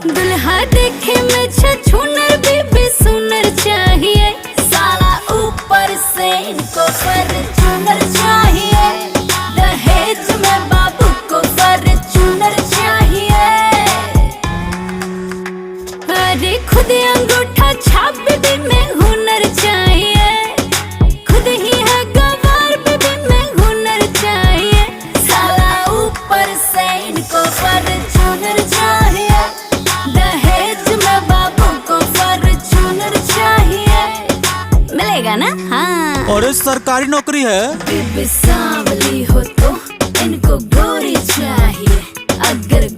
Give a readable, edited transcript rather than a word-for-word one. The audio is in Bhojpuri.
दुल्हा देखे में छछूनर बीबी सुनर चाहिए, साला ऊपर से इनको फॉर्च्यूनर चाहिए, दहेज में बाबू को फॉर्च्यूनर चाहिए। अरे खुद अंगूठा छाप बीबी में हुनर चाहिए, खुद ही है गवार बीबी में हुनर चाहिए, साला ऊपर से इनको फॉर्च्यूनर चाहिए, दहेज में बाबू को फॉर्च्यूनर चाहिए। मिलेगा ना? हाँ। और सरकारी नौकरी है। बीबी सांवली हो तो इनको गोरी चाहिए, अगर